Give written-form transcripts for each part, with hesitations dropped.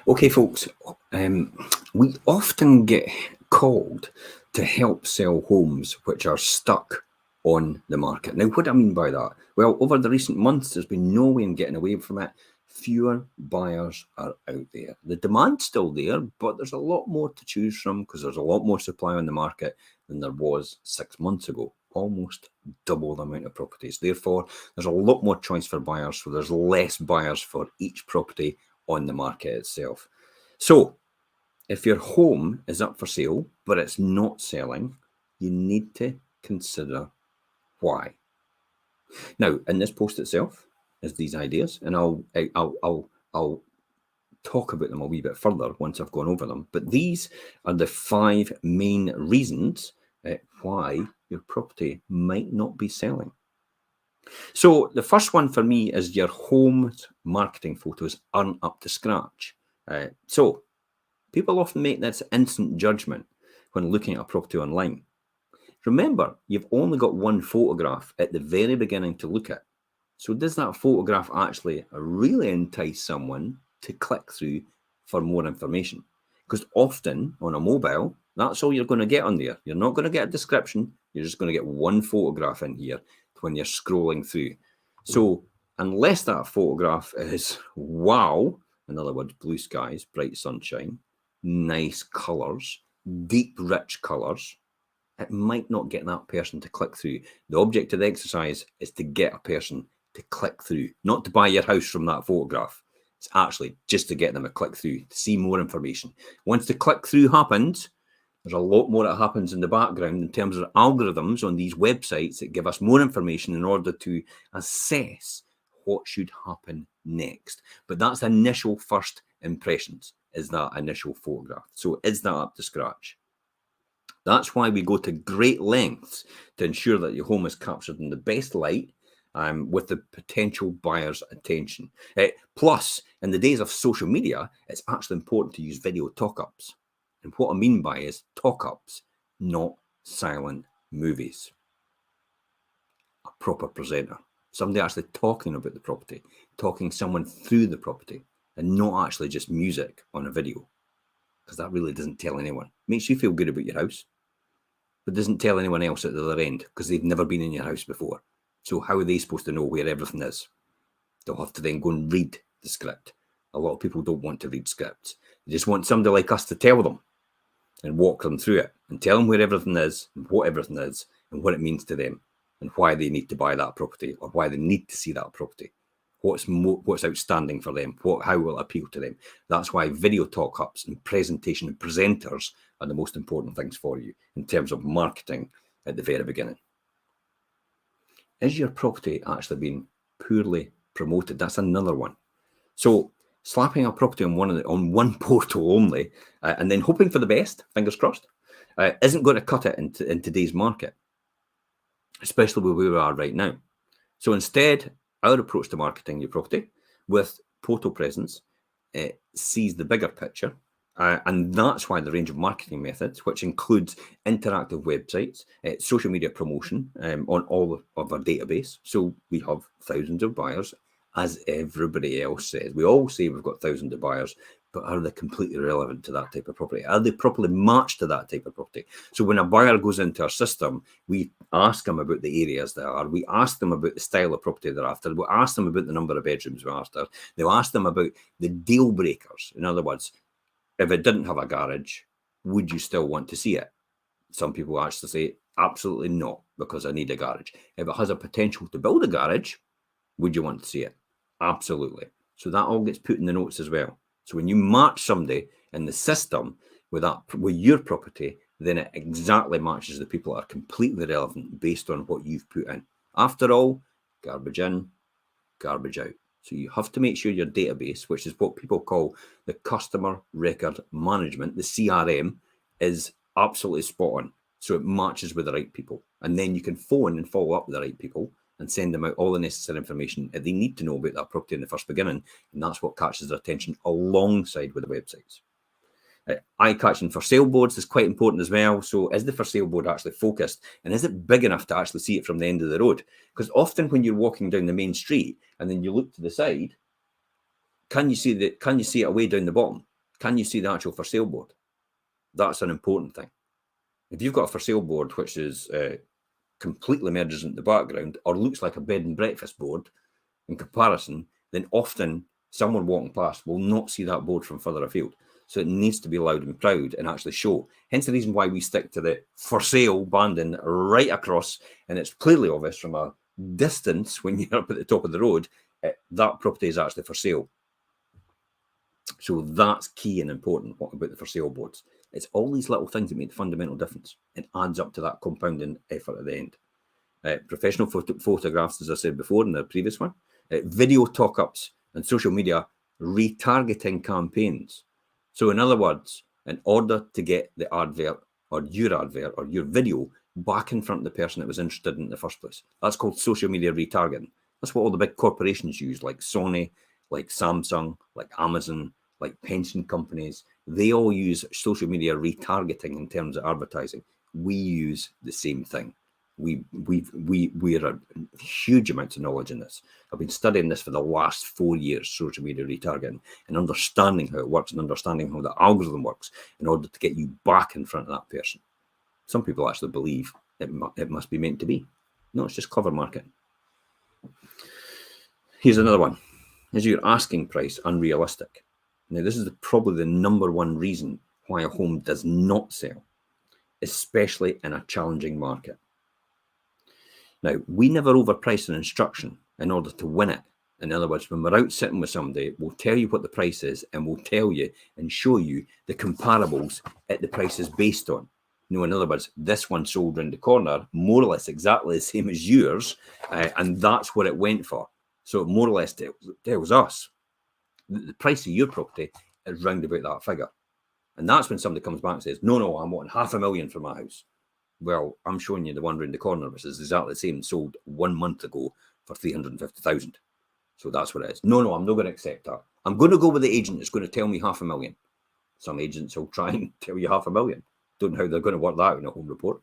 Okay, folks, we often get called to help sell homes which are stuck on the market. Now, what do I mean by that? Well, over the recent months, there's been no way in getting away from it. Fewer buyers are out there. The demand's still there, but there's a lot more to choose from because there's a lot more supply on the market than there was 6 months ago. Almost double the amount of properties. Therefore, there's a lot more choice for buyers, so there's less buyers for each property on the market itself. So if your home is up for sale, but it's not selling, you need to consider why. Now, in this post itself is these ideas, and I'll talk about them a wee bit further once I've gone over them. But these are the 5 main reasons why your property might not be selling. So the first one for me is your home's marketing photos aren't up to scratch. So people often make this instant judgment when looking at a property online. Remember, you've only got one photograph at the very beginning to look at. So does that photograph actually really entice someone to click through for more information? Because often on a mobile, that's all you're going to get on there. You're not going to get a description. You're just going to get one photograph in here when you're scrolling through. So unless that photograph is wow, in other words, blue skies, bright sunshine, nice colours, deep, rich colours, it might not get that person to click through. The object of the exercise is to get a person to click through, not to buy your house from that photograph. It's actually just to get them a click through, to see more information. Once the click through happens, there's a lot more that happens in the background in terms of algorithms on these websites that give us more information in order to assess what should happen next. But that's initial first impressions, is that initial photograph. So is that up to scratch? That's why we go to great lengths to ensure that your home is captured in the best light with the potential buyer's attention. Plus, in the days of social media, it's actually important to use video talk-ups. And what I mean by is talk-ups, not silent movies. A proper presenter. Somebody actually talking about the property, talking someone through the property, and not actually just music on a video. Because that really doesn't tell anyone. Makes you feel good about your house, but doesn't tell anyone else at the other end because they've never been in your house before. So how are they supposed to know where everything is? They'll have to then go and read the script. A lot of people don't want to read scripts. They just want somebody like us to tell them and walk them through it and tell them where everything is and what everything is and what it means to them and why they need to buy that property or why they need to see that property. What's outstanding for them, how will it appeal to them. That's why video talk-ups and presentation and presenters are the most important things for you in terms of marketing at the very beginning. Is your property actually being poorly promoted? That's another one. So slapping a property on one portal only and then hoping for the best, fingers crossed, isn't going to cut it in today's market, especially where we are right now. So instead, our approach to marketing your property with portal presence sees the bigger picture. And that's why the range of marketing methods, which includes interactive websites, social media promotion on all of our database. So we have thousands of buyers, as everybody else says. We all say we've got thousands of buyers, but are they completely relevant to that type of property? Are they properly matched to that type of property? So when a buyer goes into our system, we ask them about the areas they are. We ask them about the style of property they're after. We ask them about the number of bedrooms we're after. They'll ask them about the deal breakers. In other words, if it didn't have a garage, would you still want to see it? Some people actually say, absolutely not, because I need a garage. If it has a potential to build a garage, would you want to see it? Absolutely. So that all gets put in the notes as well. So when you match somebody in the system with your property, then it exactly matches the people that are completely relevant based on what you've put in. After all, garbage in, garbage out. So you have to make sure your database, which is what people call the customer record management, the CRM, is absolutely spot on. So it matches with the right people. And then you can phone and follow up with the right people and send them out all the necessary information that they need to know about that property in the first beginning. And that's what catches their attention alongside with the websites. Eye catching for sale boards is quite important as well. So is the for sale board actually focused, and is it big enough to actually see it from the end of the road? Because often when you're walking down the main street and then you look to the side, can you see it away down the bottom? Can you see the actual for sale board? That's an important thing. If you've got a for sale board which is completely merges into the background or looks like a bed and breakfast board in comparison, then often someone walking past will not see that board from further afield. So it needs to be loud and proud and actually show. Hence the reason why we stick to the for sale banding right across, and it's clearly obvious from a distance when you're up at the top of the road, that property is actually for sale. So that's key and important. What about the for sale boards? It's all these little things that make the fundamental difference. It adds up to that compounding effort at the end. Professional photographs, as I said before in the previous one, video talk-ups and social media retargeting campaigns. So in other words, in order to get the advert or your video back in front of the person that was interested in the first place, that's called social media retargeting. That's what all the big corporations use, like Sony, like Samsung, like Amazon, like pension companies. They all use social media retargeting in terms of advertising. We use the same thing. We're a huge amounts of knowledge in this. I've been studying this for the last 4 years, social media retargeting, and understanding how it works and understanding how the algorithm works in order to get you back in front of that person. Some people actually believe it must be meant to be. No, it's just clever marketing. Here's another one. Is your asking price unrealistic? Now, this is probably the number one reason why a home does not sell, especially in a challenging market. Now, we never overprice an instruction in order to win it. In other words, when we're out sitting with somebody, we'll tell you what the price is and we'll tell you and show you the comparables at the price is based on. You know, in other words, this one sold round the corner, more or less exactly the same as yours, and that's what it went for. So it more or less tells us the price of your property is round about that figure. And that's when somebody comes back and says, no, I'm wanting $500,000 for my house. Well, I'm showing you the one round the corner, which is exactly the same, sold 1 month ago for 350,000. So that's what it is. No, I'm not going to accept that. I'm going to go with the agent that's going to tell me $500,000. Some agents will try and tell you $500,000. Don't know how they're going to work that out in a home report,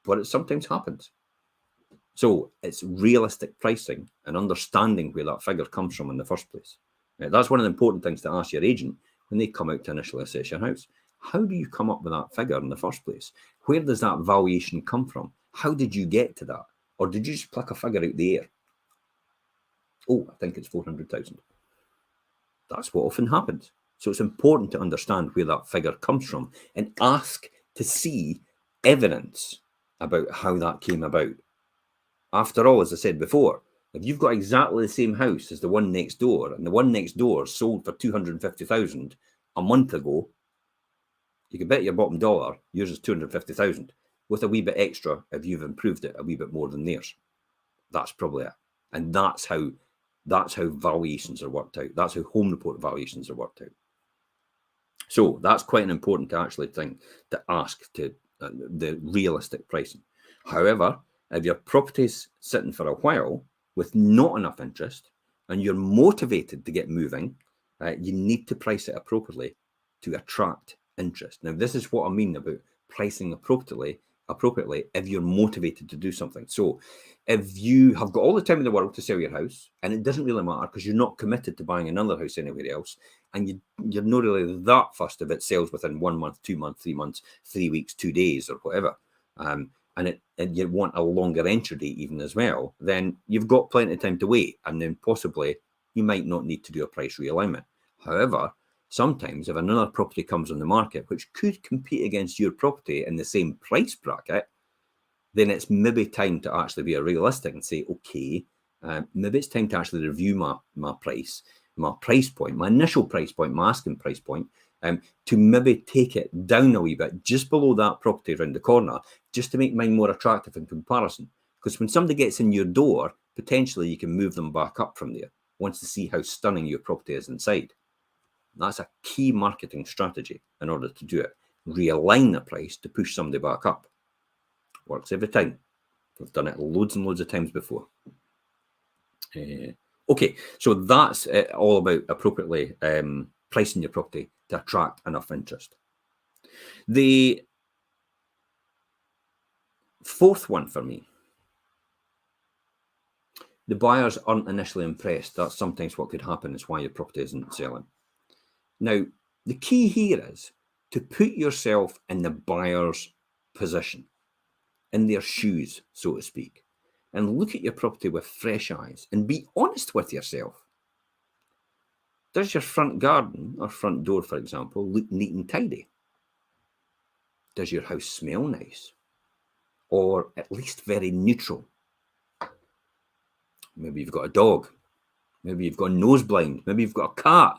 but it sometimes happens. So it's realistic pricing and understanding where that figure comes from in the first place. Now, that's one of the important things to ask your agent when they come out to initially assess your house. How do you come up with that figure in the first place? Where does that valuation come from? How did you get to that? Or did you just pluck a figure out the air? Oh, I think it's 400,000. That's what often happens. So it's important to understand where that figure comes from and ask to see evidence about how that came about. After all, as I said before, if you've got exactly the same house as the one next door, and the one next door sold for 250,000 a month ago, you can bet your bottom dollar yours is 250,000 with a wee bit extra if you've improved it a wee bit more than theirs. That's probably it. And that's how valuations are worked out. That's how home report valuations are worked out. So that's quite important to actually ask to the realistic pricing. However, if your property's sitting for a while with not enough interest and you're motivated to get moving, you need to price it appropriately to attract interest. Now, this is what I mean about pricing appropriately if you're motivated to do something. So if you have got all the time in the world to sell your house, and it doesn't really matter because you're not committed to buying another house anywhere else, and you're not really that fussed if it sells within 1 month, 2 months, 3 months, 3 weeks, 2 days, or whatever, and you want a longer entry date even as well, then you've got plenty of time to wait, and then possibly you might not need to do a price realignment. However, sometimes if another property comes on the market which could compete against your property in the same price bracket, then it's maybe time to actually be realistic and say, okay, maybe it's time to actually review my price point, my initial price point, my asking price point, to maybe take it down a wee bit, just below that property around the corner, just to make mine more attractive in comparison. Because when somebody gets in your door, potentially you can move them back up from there once they see how stunning your property is inside. That's a key marketing strategy in order to do it. Realign the price to push somebody back up. Works every time. We've done it loads and loads of times before. Okay, so that's all about appropriately pricing your property to attract enough interest. The fourth one for me, the buyers aren't initially impressed. That's sometimes what could happen. Is why your property isn't selling. Now, The key here is to put yourself in the buyer's position, in their shoes, so to speak, and look at your property with fresh eyes and be honest with yourself. Does your front garden or front door, for example, look neat and tidy? Does your house smell nice? Or at least very neutral? Maybe you've got a dog. Maybe you've got a nose blind. Maybe you've got a cat.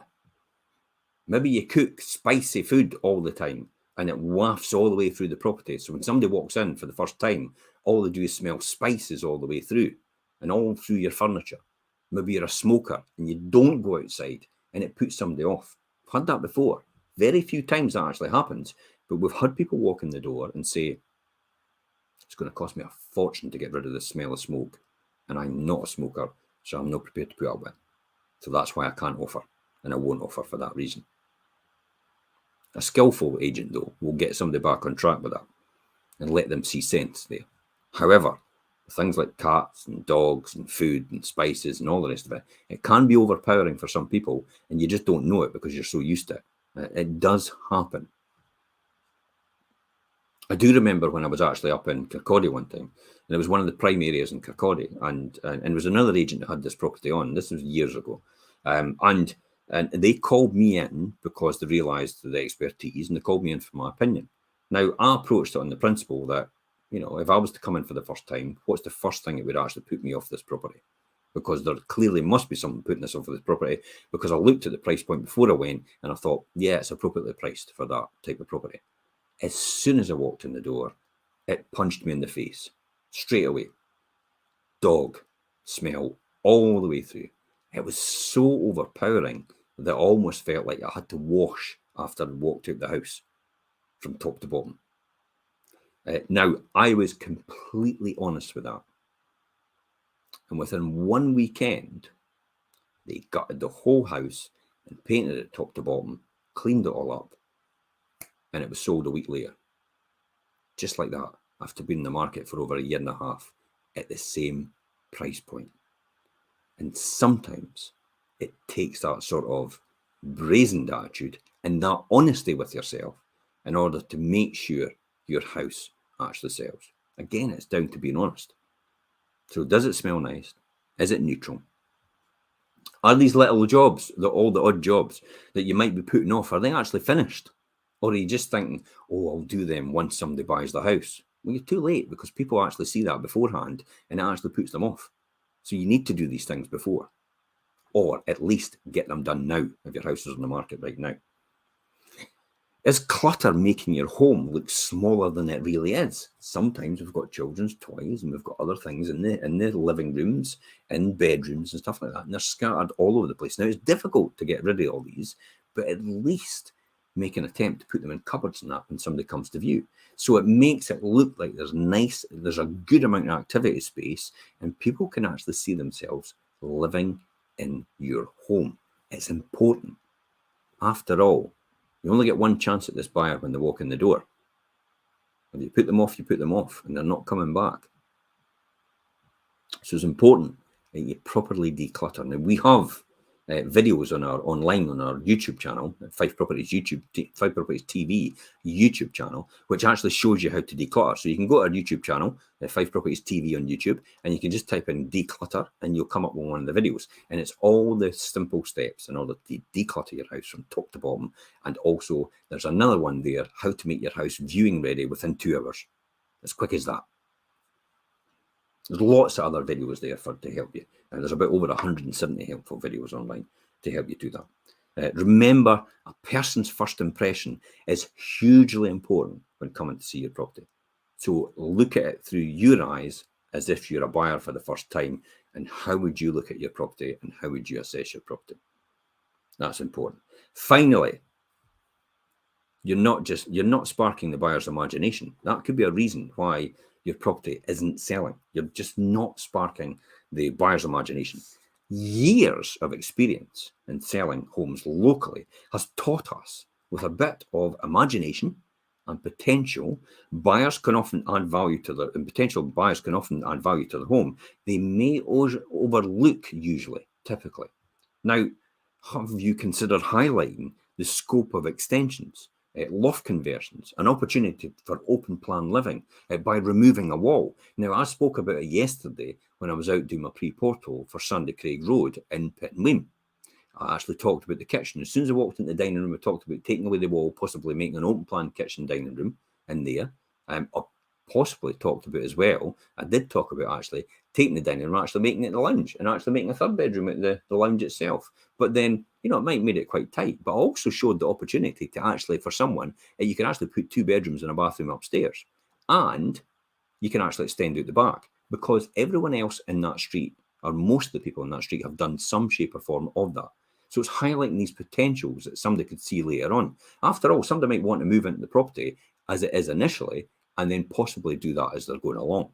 Maybe you cook spicy food all the time and it wafts all the way through the property. So when somebody walks in for the first time, all they do is smell spices all the way through and all through your furniture. Maybe you're a smoker and you don't go outside and it puts somebody off. I've had that before. Very few times that actually happens, but we've had people walk in the door and say, it's going to cost me a fortune to get rid of the smell of smoke. And I'm not a smoker, so I'm not prepared to put up with it. So that's why I can't offer, and I won't offer for that reason. A skillful agent, though, will get somebody back on track with that and let them see sense there. However, things like cats and dogs and food and spices and all the rest of it, it can be overpowering for some people, and you just don't know it because you're so used to it. It does happen. I do remember when I was actually up in Kirkcaldy one time, and it was one of the prime areas in Kirkcaldy, and it was another agent that had this property on. This was years ago, and they called me in because they realised the expertise, and they called me in for my opinion. Now, I approached it on the principle that, you know, if I was to come in for the first time, what's the first thing that would actually put me off this property? Because there clearly must be something putting this off of this property, because I looked at the price point before I went and I thought, yeah, it's appropriately priced for that type of property. As soon as I walked in the door, it punched me in the face straight away. Dog smell all the way through. It was so overpowering that I almost felt like I had to wash after I walked out the house from top to bottom. Now, I was completely honest with that. And within one weekend, they gutted the whole house and painted it top to bottom, cleaned it all up, and it was sold a week later. Just like that, after being in the market for over a year and a half at the same price point. And sometimes it takes that sort of brazen attitude and that honesty with yourself in order to make sure your house actually sells. Again, it's down to being honest. So does it smell nice? Is it neutral? Are these little jobs, all the odd jobs that you might be putting off, are they actually finished? Or are you just thinking, oh, I'll do them once somebody buys the house? Well, you're too late, because people actually see that beforehand and it actually puts them off. So you need to do these things before, or at least get them done now if your house is on the market right now. Is clutter making your home look smaller than it really is? Sometimes we've got children's toys and we've got other things in the living rooms, in bedrooms and stuff like that, and they're scattered all over the place. Now, it's difficult to get rid of all these, but at least make an attempt to put them in cupboards and that when somebody comes to view. So it makes it look like there's a good amount of activity space, and people can actually see themselves living in your home. It's important. After all, you only get one chance at this buyer when they walk in the door. If you put them off, you put them off, and they're not coming back. So it's important that you properly declutter. Now, we have videos online on our YouTube channel, Fife Properties TV YouTube channel, which actually shows you how to declutter. So you can go to our YouTube channel, Fife Properties TV on YouTube, and you can just type in declutter and you'll come up with one of the videos. And it's all the simple steps in order to declutter your house from top to bottom. And also there's another one there, how to make your house viewing ready within 2 hours. As quick as that. There's lots of other videos there to help you. And there's about over 170 helpful videos online to help you do that. Remember, a person's first impression is hugely important when coming to see your property. So look at it through your eyes as if you're a buyer for the first time, and how would you look at your property and how would you assess your property? That's important. Finally, you're not sparking the buyer's imagination. That could be a reason why your property isn't selling. You're just not sparking the buyer's imagination. Years of experience in selling homes locally has taught us, with a bit of imagination and potential, buyers can often add value to the home they may overlook typically. Now, have you considered highlighting the scope of extensions, loft conversions, an opportunity for open plan living by removing a wall. Now, I spoke about it yesterday when I was out doing my pre-portal for Sandy Craig Road in Pittenweem. I actually talked about the kitchen. As soon as I walked into the dining room, I talked about taking away the wall, possibly making an open plan kitchen dining room in there. I possibly talked about as well, I did talk about actually taking the dining room, actually making it the lounge, and actually making a third bedroom at the lounge itself. But then, it might made it quite tight, but I also showed the opportunity to actually, for someone, you can actually put 2 bedrooms and a bathroom upstairs. And you can actually extend out the back, because everyone else in that street, or most of the people in that street, have done some shape or form of that. So it's highlighting these potentials that somebody could see later on. After all, somebody might want to move into the property as it is initially, and then possibly do that as they're going along.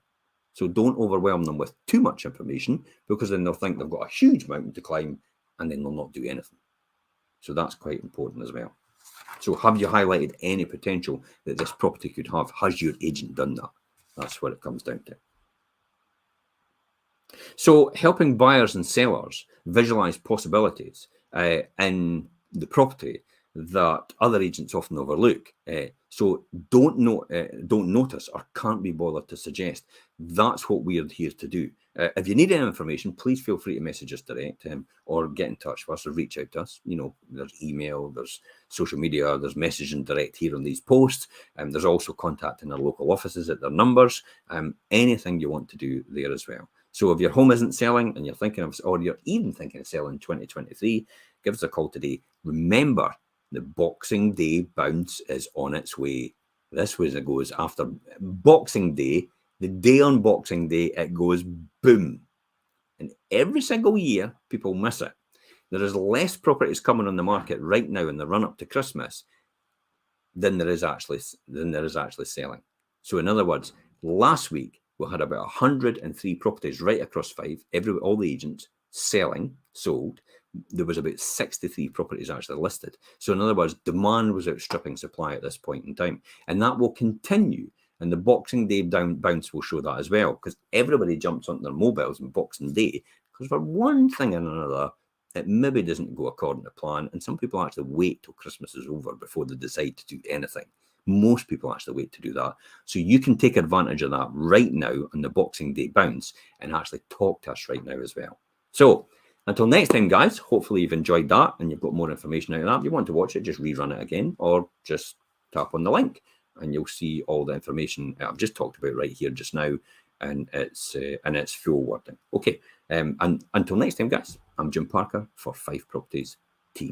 So don't overwhelm them with too much information, because then they'll think they've got a huge mountain to climb, and then they'll not do anything. So that's quite important as well. So have you highlighted any potential that this property could have? Has your agent done that? That's what it comes down to. So helping buyers and sellers visualize possibilities in the property that other agents often overlook. So don't notice or can't be bothered to suggest. That's what we're here to do. If you need any information, please feel free to message us direct or get in touch with us or reach out to us. There's email, there's social media, there's messaging direct here on these posts. There's also contacting our local offices at their numbers. Anything you want to do there as well. So if your home isn't selling and you're thinking of, or you're even thinking of selling in 2023, give us a call today. Remember, the Boxing Day bounce is on its way. This was it goes after Boxing Day. The day on Boxing Day, it goes boom. And every single year, people miss it. There is less properties coming on the market right now in the run up to Christmas than there is actually selling. So in other words, last week we had about 103 properties right across Fife, all the agents sold. There was about 63 properties actually listed. So in other words, demand was outstripping supply at this point in time, and that will continue. And the Boxing Day bounce will show that as well, because everybody jumps on their mobiles on Boxing Day, because for one thing or another, it maybe doesn't go according to plan. And some people actually wait till Christmas is over before they decide to do anything. Most people actually wait to do that. So you can take advantage of that right now on the Boxing Day bounce and actually talk to us right now as well. So until next time, guys, hopefully you've enjoyed that and you've got more information out of that. If you want to watch it, just rerun it again or just tap on the link and you'll see all the information I've just talked about right here just now, and it's full wording. Okay, and until next time, guys, I'm Jim Parker for Fife Properties